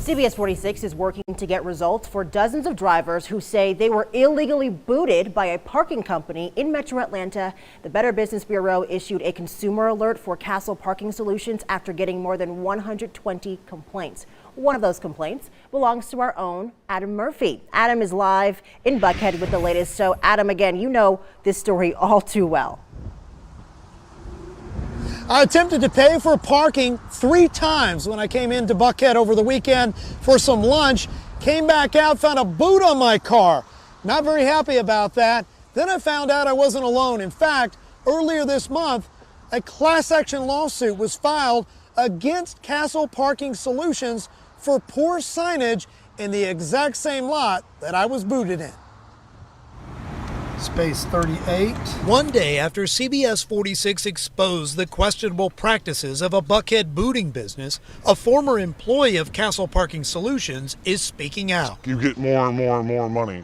CBS 46 is working to get results for dozens of drivers who say they were illegally booted by a parking company in Metro Atlanta. The Better Business Bureau issued a consumer alert for Castle Parking Solutions after getting more than 120 complaints. One of those complaints belongs to our own Adam Murphy. Adam is live in Buckhead with the latest. So Adam, again, you know this story all too well. I attempted to pay for parking 3 times when I came into Buckhead over the weekend for some lunch. Came back out, found a boot on my car. Not very happy about that. Then I found out I wasn't alone. In fact, earlier this month, a class action lawsuit was filed against Castle Parking Solutions for poor signage in the exact same lot that I was booted in. Space 38. One day after CBS 46 exposed the questionable practices of a Buckhead booting business, a former employee of Castle Parking Solutions is speaking out. You get more and more and more money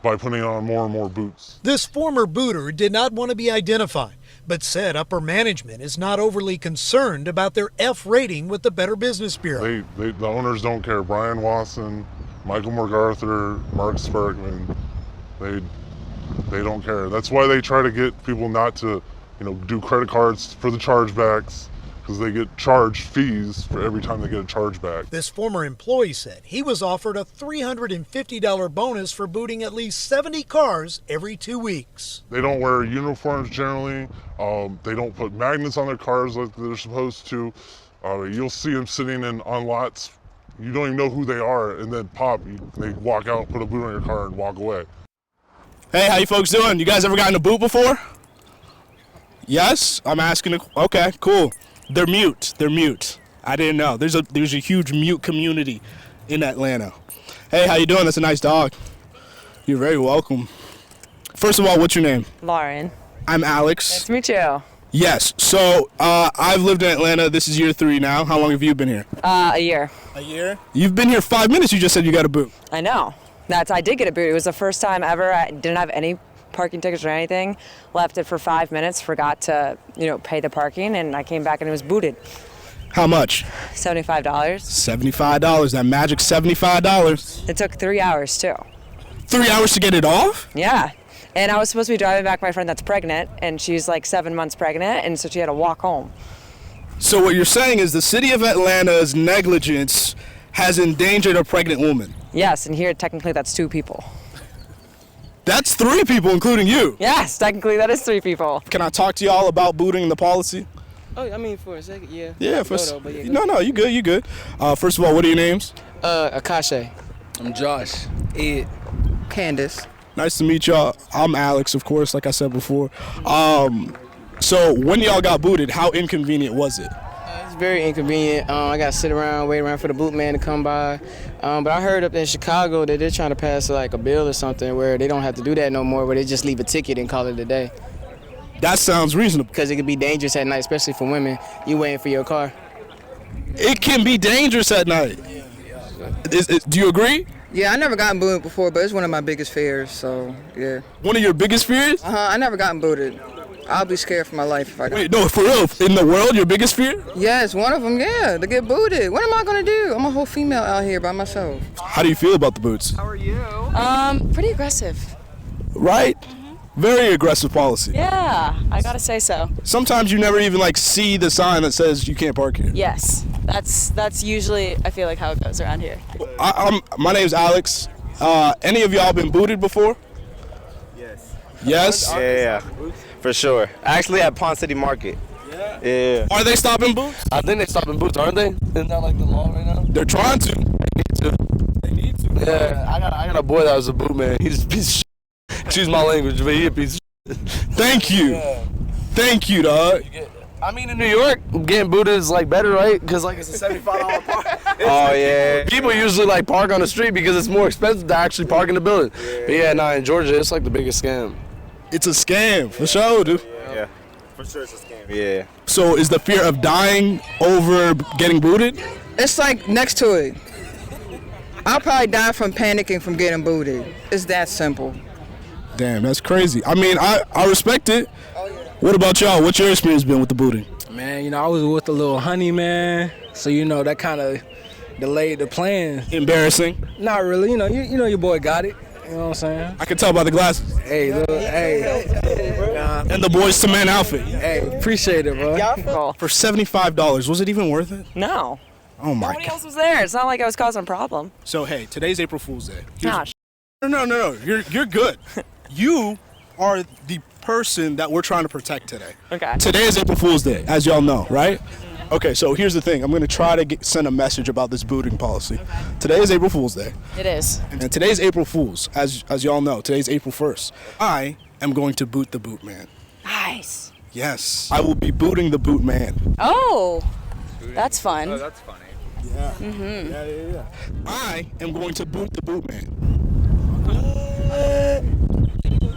by putting on more and more boots. This former booter did not want to be identified, but said upper management is not overly concerned about their F rating with the Better Business Bureau. The owners don't care. Brian Wasson, Michael MacArthur, Mark Sparkman, they don't care. That's why they try to get people not to, do credit cards for the chargebacks, because they get charged fees for every time they get a chargeback. This former employee said he was offered a $350 bonus for booting at least 70 cars every 2 weeks. They don't wear uniforms generally. They don't put magnets on their cars like they're supposed to. You'll see them sitting on lots. You don't even know who they are, and then they walk out, put a boot on your car, and walk away. Hey, how you folks doing? You guys ever gotten a boot before? Yes? I'm asking. Okay, cool. They're mute. I didn't know. There's a huge mute community in Atlanta. Hey, how you doing? That's a nice dog. You're very welcome. First of all, what's your name? Lauren. I'm Alex. Nice to meet you. Yes. So I've lived in Atlanta. This is year 3 now. How long have you been here? A year. A year? You've been here 5 minutes. You just said you got a boot. I know. I did get a boot. It was the first time ever. I didn't have any parking tickets or anything. Left it for 5 minutes. Forgot to, pay the parking, and I came back and it was booted. How much? $75. $75. That magic $75. It took 3 hours too. 3 hours to get it off? Yeah. And I was supposed to be driving back my friend that's pregnant, and she's like 7 months pregnant, and so she had to walk home. So what you're saying is the city of Atlanta's negligence has endangered a pregnant woman? Yes, and here technically that's 2 people. That's 3 people, including you? Yes, technically that is 3 people. Can I talk to y'all about booting the policy? Oh, I mean, for a second, yeah. Yeah, no, you good. First of all, what are your names? Akashe. I'm Josh. Ed. Candace. Nice to meet y'all. I'm Alex, of course, like I said before. So when y'all got booted, how inconvenient was it? It's very inconvenient. I got to sit around, wait around for the boot man to come by. But I heard up in Chicago that they're trying to pass like a bill or something where they don't have to do that no more, where they just leave a ticket and call it a day. That sounds reasonable. Because it could be dangerous at night, especially for women. You waiting for your car. It can be dangerous at night. Do you agree? Yeah, I never gotten booted before, but it's one of my biggest fears, so yeah. One of your biggest fears? I never gotten booted. I'll be scared for my life if I got. Wait, no, for real? In the world, your biggest fear? Yes, one of them, yeah, to get booted. What am I gonna do? I'm a whole female out here by myself. How do you feel about the boots? How are you? Pretty aggressive. Right? Very aggressive policy. Yeah, I gotta say so. Sometimes you never even see the sign that says you can't park here. Yes, that's usually, I feel like, how it goes around here. My name's Alex. Any of y'all been booted before? Yes. Yes? Yeah, for sure. Actually at Pond City Market. Yeah. Are they stopping boots? I think they're stopping boots, aren't they? Isn't that like the law right now? They're trying to. They need to. Yeah, I got a boy that was a boot man. He's a piece of shit. Excuse my language, but he a piece of shit. Thank you. Yeah. Thank you, dog. I mean, in New York, getting booted is better, right? Because it's a $75 park. Oh yeah. People usually park on the street because it's more expensive to actually park in the building. Yeah. But in Georgia, it's like the biggest scam. It's a scam, for sure, dude. Yeah. For sure it's a scam. Yeah. So is the fear of dying over getting booted? It's like next to it. I'll probably die from panicking from getting booted. It's that simple. Damn, that's crazy. I mean, I respect it. What about y'all? What's your experience been with the booting? Man, I was with a little honey, man. So, that kind of delayed the plan. Embarrassing. Not really. You know your boy got it. You know what I'm saying? I can tell by the glasses. Hey, look, hey. And the Boys to Men outfit. Hey, appreciate it, bro. For $75, was it even worth it? No. Oh my Nobody God. else was there. It's not like I was causing a problem. So hey, today's April Fool's Day. Nah, No. You're good. You are the person that we're trying to protect today. Okay. Today is April Fool's Day, as y'all know, right? Okay, so here's the thing. I'm going to try to send a message about this booting policy. Today is April Fool's Day. It is. And today's April Fool's, as y'all know. Today's April 1st. I am going to boot the bootman. Nice. Yes. I will be booting the bootman. Oh, that's fun. Oh, that's funny. Yeah. Yeah. I am going to boot the bootman.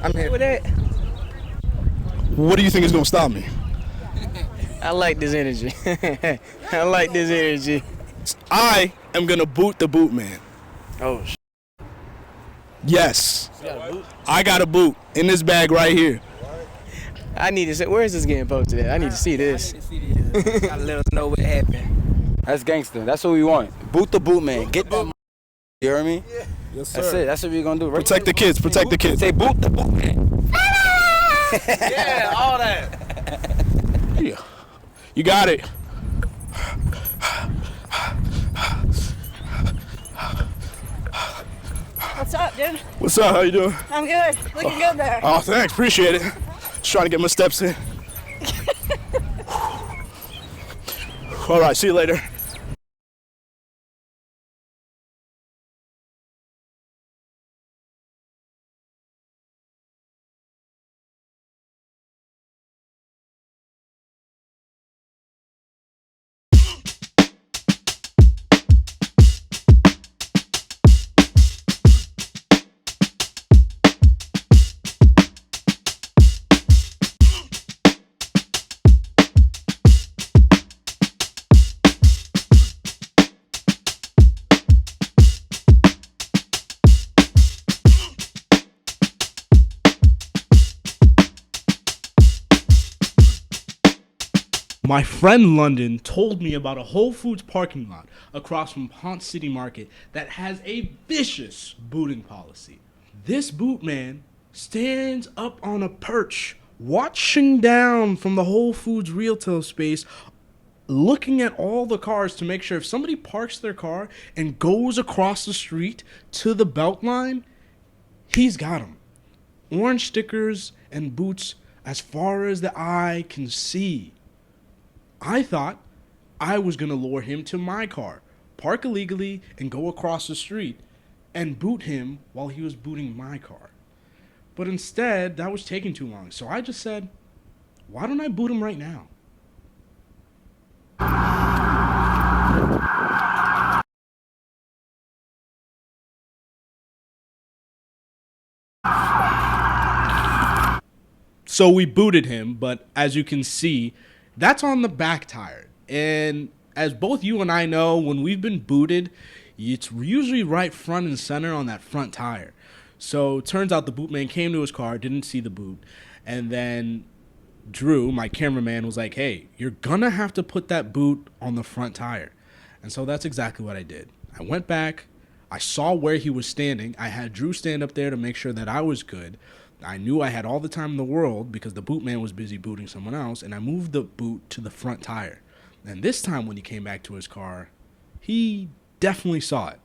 I'm here with it. What do you think is going to stop me? I like this energy. I like this energy. I am going to boot the bootman. Oh, Yes. I got a boot in this bag right here. I need to see. Where is this getting posted at? I need to see this. Gotta let us know what happened. That's gangster. That's what we want. Boot the boot man. Get that. You hear me? Yes, sir. That's it. That's what we're gonna do. Right? Protect the kids. Protect the kids. Say boot the boot man. Yeah, all that. Yeah. You got it. What's up, dude? What's up? How you doing? I'm good. Looking good there. Oh, thanks. Appreciate it. Just trying to get my steps in. All right. See you later. My friend London told me about a Whole Foods parking lot across from Ponce City Market that has a vicious booting policy. This bootman stands up on a perch, watching down from the Whole Foods retail space, looking at all the cars to make sure if somebody parks their car and goes across the street to the belt line, he's got them. Orange stickers and boots as far as the eye can see. I thought I was going to lure him to my car, park illegally, and go across the street and boot him while he was booting my car. But instead, that was taking too long. So I just said, why don't I boot him right now? So we booted him, but as you can see, that's on the back tire. And as both you and I know, when we've been booted, it's usually right front and center on that front tire. So it turns out the bootman came to his car, didn't see the boot. And then Drew, my cameraman, was like, hey, you're gonna have to put that boot on the front tire. And so that's exactly what I did. I went back, I saw where he was standing. I had Drew stand up there to make sure that I was good. I knew I had all the time in the world because the bootman was busy booting someone else, and I moved the boot to the front tire. And this time when he came back to his car, he definitely saw it.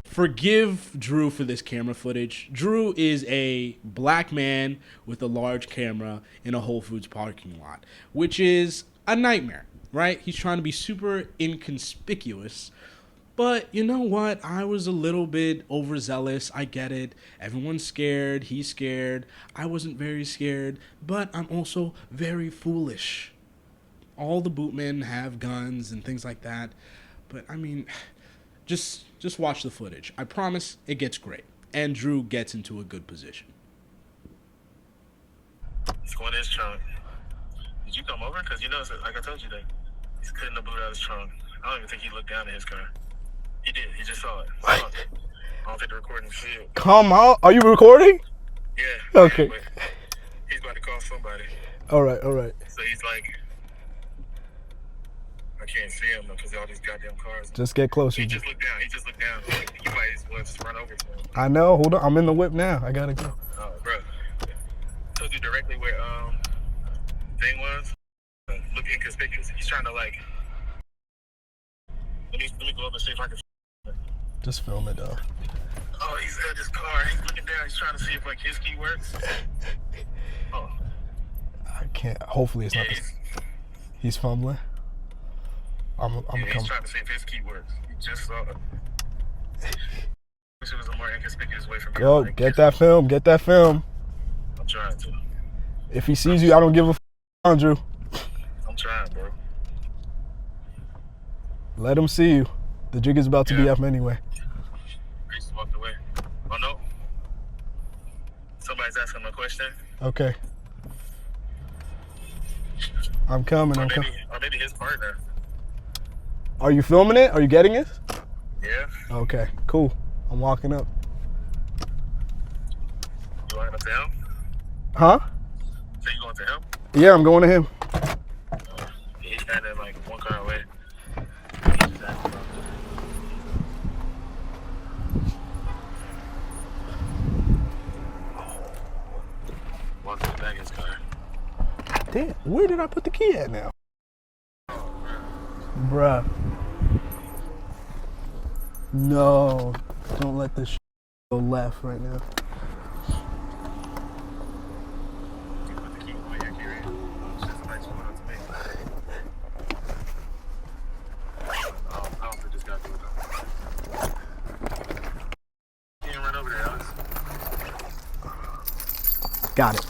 Forgive Drew for this camera footage. Drew is a black man with a large camera in a Whole Foods parking lot, which is a nightmare, right? He's trying to be super inconspicuous. But you know what? I was a little bit overzealous. I get it. Everyone's scared. He's scared. I wasn't very scared, but I'm also very foolish. All the bootmen have guns and things like that. But I mean, Just watch the footage. I promise it gets great. And Drew gets into a good position. He's going in his trunk. Did you come over? Because you know, like I told you, that he's cutting the boot out of his trunk. I don't even think he looked down at his car. He did. He just saw it. I don't think the recording's sealed. Come on. Are you recording? Yeah. Okay. But he's about to call somebody. All right. So he's like, I can't see him because all these goddamn cars. Just get closer. He just looked down. You might as well just run over to him. I know. Hold on. I'm in the whip now. I gotta go. Oh, bro. Told you directly where thing was. Look inconspicuous. He's trying to like. Let me go up and see if I can. Just film it though. Oh, he's at his car. He's looking down. He's trying to see if like his key works. Oh. I can't. Hopefully it's not. He's fumbling. I'm He's trying to see if his key works. He just saw it. Wish it was a more inconspicuous way for me. Go get that film. Get that film. I'm trying to. If he sees you, I don't give a f***, Andrew. I'm trying, bro. Let him see you. The jig is about to be up anyway. He just walked away. Oh no. Somebody's asking him a question. Okay. I'm coming. Or maybe his partner. Are you filming it? Are you getting it? Yeah. Okay, cool. I'm walking up. You walking up to him? Huh? So you going to him? Yeah, I'm going to him. He's standing like one car away. Walking back his car. Damn, where did I put the key at now? Bruh. No, don't let this go left right now. Got it.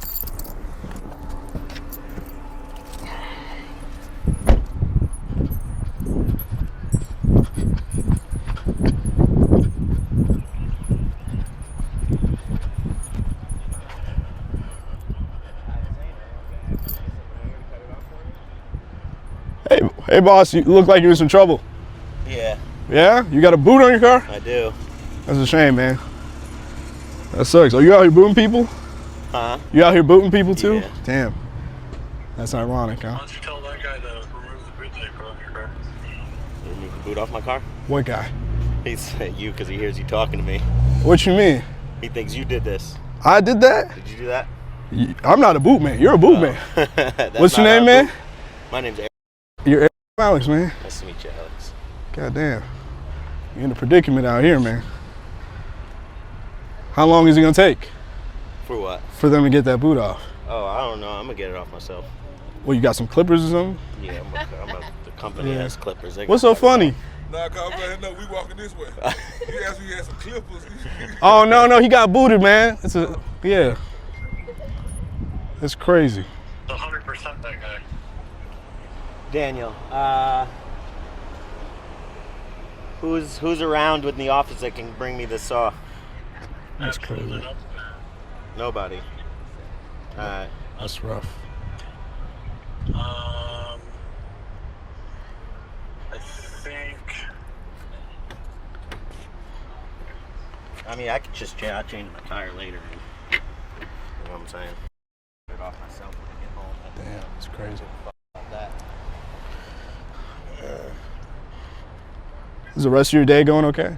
Hey boss, you look like you're in some trouble. Yeah. Yeah? You got a boot on your car? I do. That's a shame, man. That sucks. Are you out here booting people? Huh? You out here booting people too? Yeah. Damn. That's ironic, huh? Why don't you tell that guy to remove the boot tape off your car? Remove the boot off my car? What guy? He's you because he hears you talking to me. What you mean? He thinks you did this. I did that? Did you do that? I'm not a boot man. You're a boot man. What's your name, man? My name's Eric. You're Alex, man. Nice to meet you, Alex. God damn. You're in a predicament out here, man. How long is it gonna take? For what? For them to get that boot off. Oh, I don't know. I'm gonna get it off myself. Well, you got some clippers or something? Yeah, the company has clippers. What's so funny? Nah, cause I'm letting know we walking this way. He asked me if he had some clippers. Oh no, he got booted, man. Yeah. It's crazy. 100% that guy. Daniel, who's around in the office that can bring me the saw? That's crazy. Nobody. Alright. That's rough. I think. I mean, I could just change my tire later. You know what I'm saying? Get it off myself when I get home. Damn, it's crazy. That. Is the rest of your day going okay?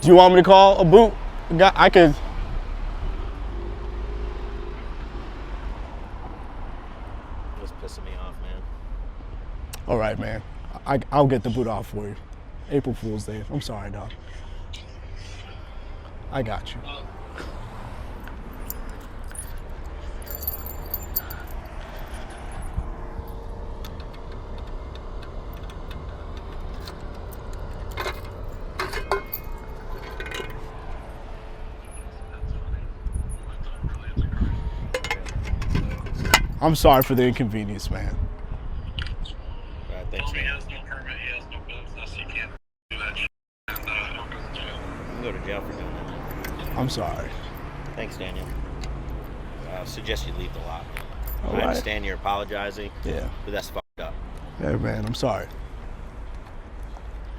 Do you want me to call a boot? I could. It's pissing me off, man. All right, man. I'll get the boot off for you. April Fool's Day. I'm sorry, dog. I got you. I'm sorry for the inconvenience, man. All right, thanks, man. He has no permit, he has no business, he can't do that shit, and he'll go to jail. You can go to jail for doing that. I'm sorry. Thanks, Daniel. I suggest you leave the lot. All I right. understand you're apologizing. Yeah. But that's fucked up. Hey, man, I'm sorry.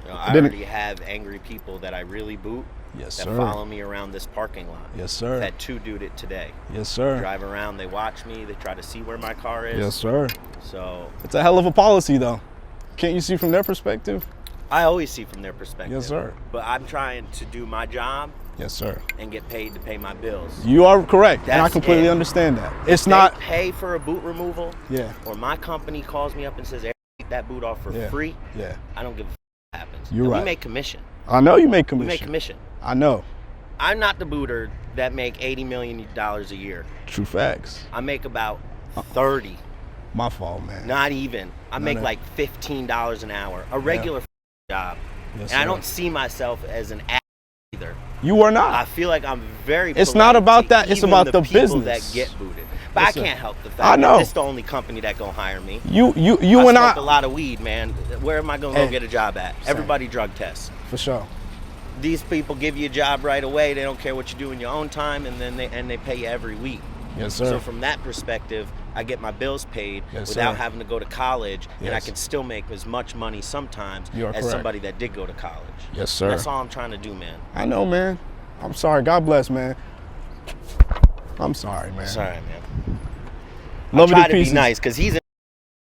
You know, I already have angry people that I really boot. Yes, that sir. follow me around this parking lot. Yes, sir. I've had 2 do it today. Yes, sir. Drive around, they watch me, they try to see where my car is. Yes, sir. So It's a hell of a policy, though. Can't you see from their perspective? I always see from their perspective. Yes, sir. But I'm trying to do my job. Yes, sir. And get paid to pay my bills. You are correct, and I That's completely it. understand that. It's If they not. pay for a boot removal. Yeah. Or my company calls me up and says, "Eric, take that boot off for free." Yeah. I don't give a what happens. You're And right. We make commission. I know you make commission. We make commission. I know. I'm not the booter that make $80 million a year. True facts. I make about 30. My fault, man. Not even. I No, make no. like $15 an hour. A regular job. Yes, and I sir. don't see myself as an ass either. You are not. I feel like I'm very It's polite not about to that. It's even about the people business. that get booted. But Yes, I sir. can't help the fact I know. that it's the only company that gonna hire me. You I and smoked I. a lot of weed, man. Where am I gonna Hey. go get a job at? Everybody drug tests. For sure. These people give you a job right away. They don't care what you do in your own time, and then they pay you every week. Yes, sir. So from that perspective, I get my bills paid Yes, without sir. having to go to college, and I Yes. can still make as much money sometimes You are as correct. somebody that did go to college. Yes, And sir. that's all I'm trying to do, man. I know, man. I'm sorry. God bless, man. I'm sorry, man. Sorry, man. Love I try you to pieces. be nice because he's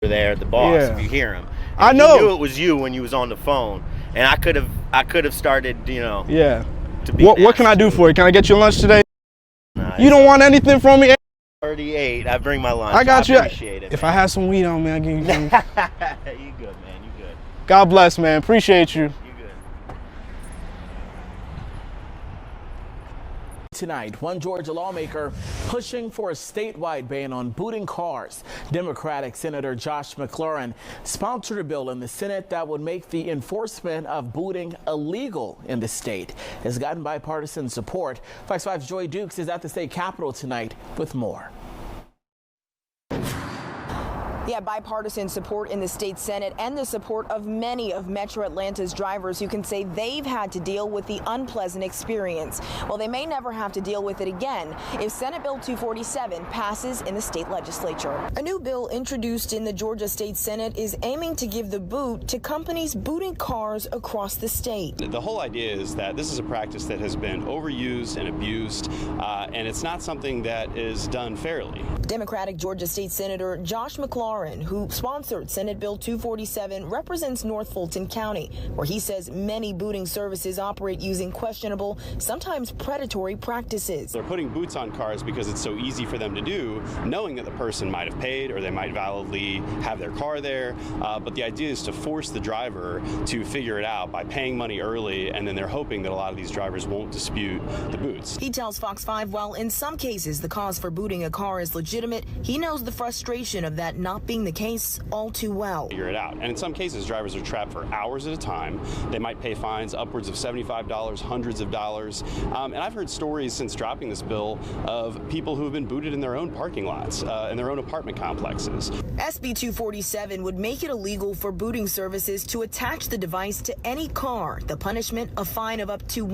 there, the boss. Yeah. If you hear him, I And know. He knew it was you when you was on the phone, and I could have started, you know. Yeah. To be What can I do for you? Can I get you lunch today? Nah, You don't want anything from me? 38. I bring my lunch. I got you. Appreciate it. If I had some weed on me, I'd give you some. You good, man. You good. God bless, man. Appreciate you. Tonight, one Georgia lawmaker pushing for a statewide ban on booting cars. Democratic Senator Josh McLaurin sponsored a bill in the Senate that would make the enforcement of booting illegal in the state. It's gotten bipartisan support. Fox 5's Joy Dukes is at the state capitol tonight with more. Yeah, bipartisan support in the state Senate and the support of many of Metro Atlanta's drivers who can say they've had to deal with the unpleasant experience. Well, they may never have to deal with it again if Senate Bill 247 passes in the state legislature. A new bill introduced in the Georgia State Senate is aiming to give the boot to companies booting cars across the state. The whole idea is that this is a practice that has been overused and abused, and it's not something that is done fairly. Democratic Georgia State Senator Josh McLaurin, who sponsored Senate Bill 247, represents North Fulton County, where he says many booting services operate using questionable, sometimes predatory practices. They're putting boots on cars because it's so easy for them to do, knowing that the person might have paid or they might validly have their car there. But the idea is to force the driver to figure it out by paying money early, and then they're hoping that a lot of these drivers won't dispute the boots. He tells Fox 5 while in some cases the cause for booting a car is legitimate, he knows the frustration of that not being the case all too well. Figure it out. And in some cases, drivers are trapped for hours at a time. They might pay fines upwards of $75, hundreds of dollars. And I've heard stories since dropping this bill of people who have been booted in their own parking lots, in their own apartment complexes. SB 247 would make it illegal for booting services to attach the device to any car, the punishment a fine of up to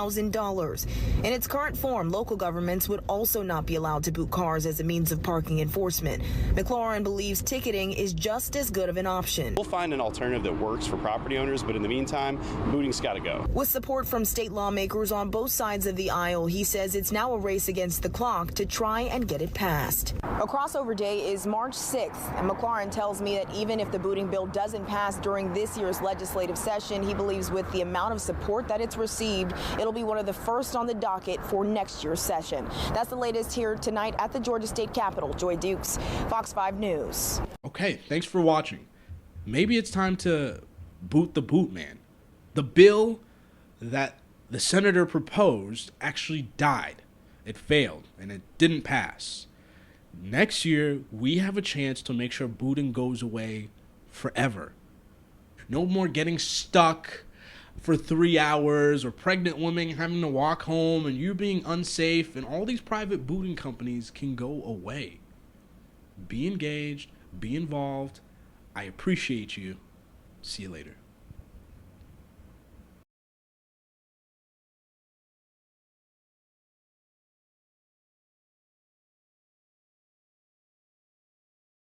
$1,000. In its current form, local governments would also not be allowed to boot cars as a means of parking enforcement. McLaurin believes ticketing is just as good of an option. We'll find an alternative that works for property owners, but in the meantime, booting's got to go. With support from state lawmakers on both sides of the aisle, he says it's now a race against the clock to try and get it passed. A crossover day is March 6th, and McLaurin tells me that even if the booting bill doesn't pass during this year's legislative session, he believes with the amount of support that it's received, it'll be one of the first on the docket for next year's session. That's the latest here tonight at the Georgia State Capitol. Joy Dukes, Fox 5 News. Okay, thanks for watching. Maybe it's time to boot the bootman. The bill that the senator proposed actually died. It failed and it didn't pass. Next year, we have a chance to make sure booting goes away forever. No more getting stuck for 3 hours, or pregnant women having to walk home and you being unsafe, and all these private booting companies can go away. Be engaged, be involved. I appreciate you. See you later.